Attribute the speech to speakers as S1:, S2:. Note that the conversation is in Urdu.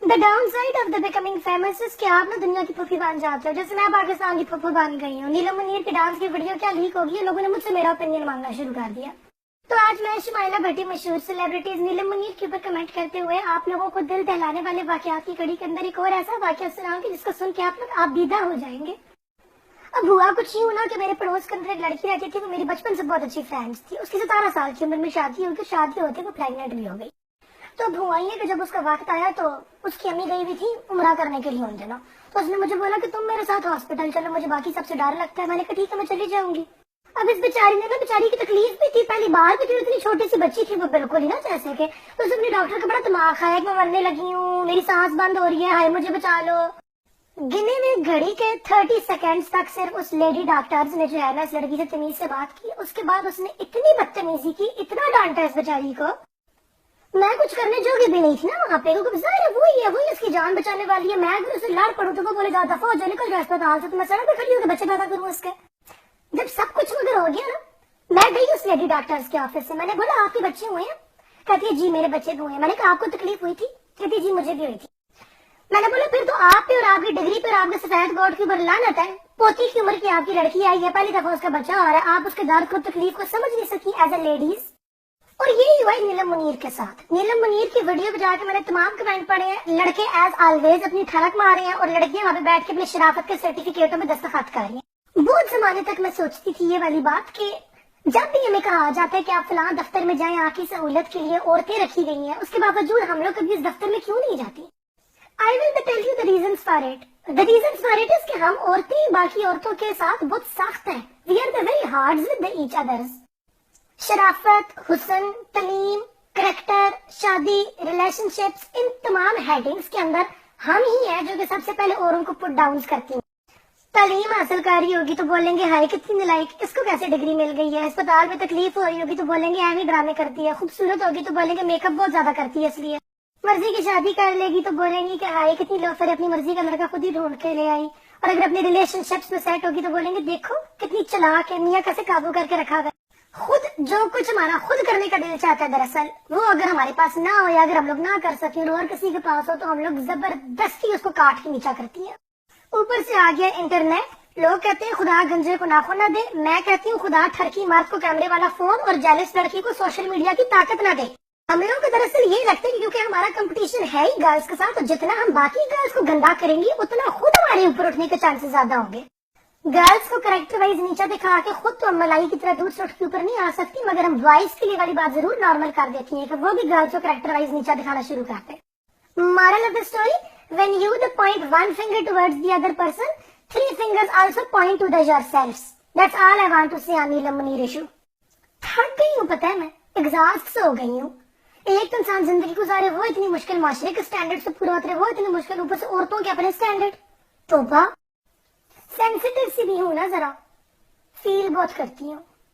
S1: The downside of the becoming famous is کہ آپ نا دنیا کی پھوپھی بن جاتے ہو. جیسے میں پاکستان کی پھوپھی بن گئی ہوں. نیلم منیر کے ڈانس کی ویڈیو کیا لیک ہوگی, لوگوں نے مجھ سے میرا اوپینین مانگنا شروع کر دیا. تو آج میں شمائلہ بھٹی مشہور سیلیبریٹیز نیلم منیر کے اوپر کمنٹ کرتے ہوئے آپ لوگوں کو دل دہلانے والے واقعات کی کڑی کے اندر ایک اور ایسا واقعہ سناؤں گی جس کو سن کے آپ لوگ آپ دیدہ ہو جائیں گے. اب ہوا کچھ یوں نا کہ میرے پڑوس کے اندر ایک لڑکی رہتی تھی, وہ میری بچپن سے بہت اچھی فرینڈ تھی. اس کی 17 سال کی عمر میں شادی ہوگی, شادی ہوتے وہ پریگنٹ بھی ہو گئی. تو اب ہوا یہ کہ جب اس کا وقت آیا تو اس کی امی گئی ہوئی تھی عمرہ کرنے کے لیے ان دنوں. تو اس نے مجھے بولا کہ تم میرے ساتھ ہاسپٹل چلو, مجھے باقی سب سے ڈر لگتا ہے. میں نے کہا ٹھیک ہے میں چلی جاؤں گی. اب اس بیچاری نے نا, بیچاری کی تکلیف بھی تھی, پہلی بار بھی تھی, اتنی چھوٹی سی بچی تھی وہ بالکل ہی نا جیسے کہ. تو اس نے اپنے ڈاکٹر کا بڑا دماغ کھایا کہ میں مرنے لگی ہوں, میری سانس بند ہو رہی ہے, ہائے مجھے بچا لو. گنے میں گھڑی کے 30 سیکنڈز تک صرف اس لیڈی ڈاکٹرز نے جو ہے نا اس لڑکی سے تمیز سے بات کی. اس کے بعد اس نے اتنی بدتمیزی کی, اتنا ڈانٹا اس بیچاری کو. میں کچھ کرنے جوگی بھی نہیں تھی نا وہاں پہ, کیونکہ ظاہر ہے وہی اس کی جان بچانے والی ہے. میں اگر اسے لڑ پڑوں تو وہ بولے جاتا فوج جو نکل جائے اسپتال سے, تو میں سڑک پہ کھڑی ہوں کہ بچے پیدا کروں اس کے. جب سب کچھ مگر ہو گیا نا, میں گئی اس لیڈی ڈاکٹرز کے آفس سے. میں نے بولا آپ کے بچے ہوئے ہیں؟ کہتی ہے جی میرے بچے بھی ہوئے ہیں. میں نے کہا آپ کو تکلیف ہوئی تھی؟ کہتی جی مجھے بھی ہوئی تھی. میں نے بولا پھر تو آپ پہ اور آپ کی ڈگری پہ اور آپ کے سفید گوڈ کے اوپر لعنت ہے. پوتی کی عمر کی آپ کی لڑکی آئی ہے, پہلی دفعہ اس کا بچہ آ رہا ہے, آپ اس کے درد کو تکلیف کو سمجھ نہیں سکی ایز اے لیڈیز. اور یہی ہوا ہے نیلم منیر کے ساتھ. نیلم منیر کی ویڈیو پہ جا کے میں نے تمام کمنٹ پڑھے ہیں. لڑکے ایز آلویز اپنی ٹھڑک مار رہے ہیں اور لڑکیاں وہاں پہ بیٹھ کے اپنی شرافت کے سرٹیفکیٹوں میں دستخط کر رہی ہیں. بہت زمانے تک میں سوچتی تھی یہ والی بات کہ جب بھی ہمیں کہا جاتا ہے کہ آپ فلاں دفتر میں جائیں, آپ کی سہولت کے لیے عورتیں رکھی گئی ہیں, اس کے باوجود ہم لوگ کبھی اس دفتر میں کیوں نہیں جاتی. I will tell you the reasons for it. The reasons for it is کہ ہم عورتیں باقی عورتوں کے ساتھ بہت سخت ہیں. We are the very hard with each others. شرافت, حسن, تعلیم, کریکٹر, شادی, ریلیشن شپس, ان تمام ہیڈنگز کے اندر ہم ہی ہیں جو کہ سب سے پہلے اوروں کو پٹ ڈاؤنز کرتی ہیں. تعلیم حاصل کر رہی ہوگی تو بولیں گے ہائے کتنی نلائق, اس کو کیسے ڈگری مل گئی ہے. اسپتال میں تکلیف ہو رہی ہوگی تو بولیں گے ایویں ڈرامے کرتی ہے. خوبصورت ہوگی تو بولیں گے میک اپ بہت زیادہ کرتی ہے اس لیے. مرضی کی شادی کر لے گی تو بولیں گی کہ ہائے کتنی لوفر, اپنی مرضی کا لڑکا خود ہی ڈھونڈ کے لے آئی. اور اگر اپنی ریلیشن شپس میں سیٹ ہوگی تو بولیں گے دیکھو کتنی چلاک ہے, میاں کیسے قابو کر کے رکھا گیا. خود جو کچھ ہمارا خود کرنے کا دل چاہتا ہے دراصل وہ اگر ہمارے پاس نہ ہو, یا اگر ہم لوگ نہ کر سکیں اور کسی کے پاس ہو, تو ہم لوگ زبردستی اس کو کاٹ کے نیچا کرتی ہیں. اوپر سے آ گیا انٹرنیٹ. لوگ کہتے ہیں خدا گنجے کو ناخن نہ دے, میں کہتی ہوں خدا ٹھرکی مرد کو کیمرے والا فون اور جیلس لڑکی کو سوشل میڈیا کی طاقت نہ دے. ہم لوگوں کو دراصل یہ لگتا ہے کیونکہ ہمارا کمپٹیشن ہے ہی گرلز کے ساتھ, تو جتنا ہم باقی گرلز کو گندا کریں گے اتنا خود ہمارے اوپر اٹھنے کے چانسز زیادہ ہوں گے. گرلز کو کریکٹر وائز نیچا دکھا کے خود تو ہم ملائی کی طرح دودھ سے اٹھ کے اوپر نہیں آ سکتی, مگر ہم وائز کے لیے والی بات ضرور نارمل کر دیتی ہیں کہ وہ بھی گرلز کو کریکٹر وائز نیچا دکھانا شروع کرتے. Moral of the story, when you point one finger towards the other person, 3 fingers also point to the yourselves. That's all I want to say on Neelam Munir issue. تھک گئی ہوں, پتہ ہے میں ایگزاسٹ ہو گئی ہوں. ایک تو انسان زندگی گزارے وہ اتنی مشکل, معاشرے کے سٹینڈرڈ سے پورا اترے وہ اتنی مشکل, اوپر سے عورتوں کے اپنے سٹینڈرڈ. توبہ, سینسیٹیو سی بھی ہوں نا ذرا, فیل بہت کرتی ہوں.